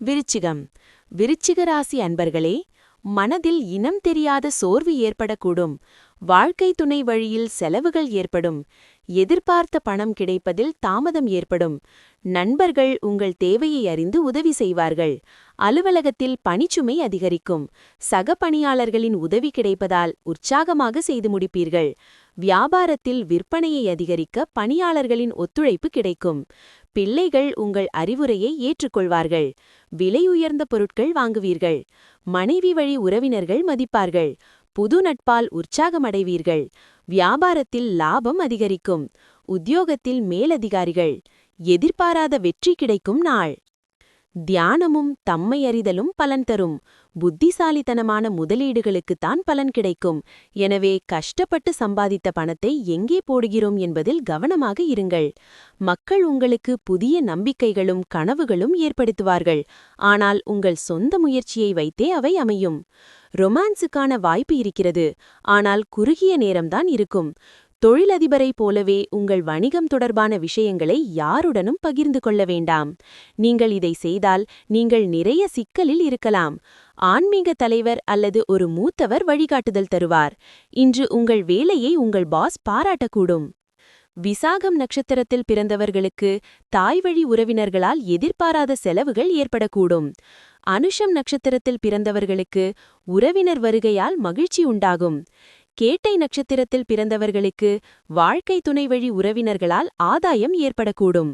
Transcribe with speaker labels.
Speaker 1: விருச்சிகம். விருச்சிக ராசி அன்பர்களே, மனதில் இனம் தெரியாத சோர்வு ஏற்படக்கூடும். வாழ்க்கை துணை வழியில் செலவுகள் ஏற்படும். எதிர்பார்த்த பணம் கிடைப்பதில் தாமதம் ஏற்படும். நண்பர்கள் உங்கள் தேவையை அறிந்து உதவி செய்வார்கள். அலுவலகத்தில் பணிச்சுமை அதிகரிக்கும். சக பணியாளர்களின் உதவி கிடைப்பதால் உற்சாகமாக செய்து முடிப்பீர்கள். வியாபாரத்தில் விற்பனையை அதிகரிக்க பணியாளர்களின் ஒத்துழைப்பு கிடைக்கும். பிள்ளைகள் உங்கள் அறிவுரையை ஏற்றுக்கொள்வார்கள். விலையுயர்ந்த பொருட்கள் வாங்குவீர்கள். மனைவி வழி உறவினர்கள் மதிப்பார்கள். புது நட்பால் உற்சாகமடைவீர்கள். வியாபாரத்தில் லாபம் அதிகரிக்கும். உத்தியோகத்தில் மேலதிகாரிகள். எதிர்பாராத வெற்றி கிடைக்கும் நாள். தியானமும் தம்மை அறிதலும் பலன் தரும். புத்திசாலித்தனமான முதலீடுகளுக்குத்தான் பலன் கிடைக்கும். எனவே கஷ்டப்பட்டு சம்பாதித்த பணத்தை எங்கே போடுகிறோம் என்பதில் கவனமாக இருங்கள். மக்கள் உங்களுக்கு புதிய நம்பிக்கைகளும் கனவுகளும் ஏற்படுத்துவார்கள். ஆனால் உங்கள் சொந்த முயற்சியை வைத்தே அவை அமையும். ரொமான்ஸுக்கான வாய்ப்பு இருக்கிறது. ஆனால் குறுகிய நேரம்தான் இருக்கும். தொழிலதிபரைப் போலவே உங்கள் வணிகம் தொடர்பான விஷயங்களை யாருடனும் பகிர்ந்து கொள்ள வேண்டாம். நீங்கள் இதை செய்தால் நீங்கள் நிறைய சிக்கலில் இருக்கலாம். ஆன்மீக தலைவர் அல்லது ஒரு மூத்தவர் வழிகாட்டுதல் தருவார். இன்று உங்கள் வேலையை உங்கள் பாஸ் பாராட்டக்கூடும். விசாகம் நட்சத்திரத்தில் பிறந்தவர்களுக்கு தாய்வழி உறவினர்களால் எதிர்பாராத செலவுகள் ஏற்படக்கூடும். அனுஷம் நட்சத்திரத்தில் பிறந்தவர்களுக்கு உறவினர் வருகையால் மகிழ்ச்சி உண்டாகும். கேட்டை நட்சத்திரத்தில் பிறந்தவர்களுக்கு வாழ்க்கை துணை வழி உறவினர்களால் ஆதாயம் ஏற்படக்கூடும்.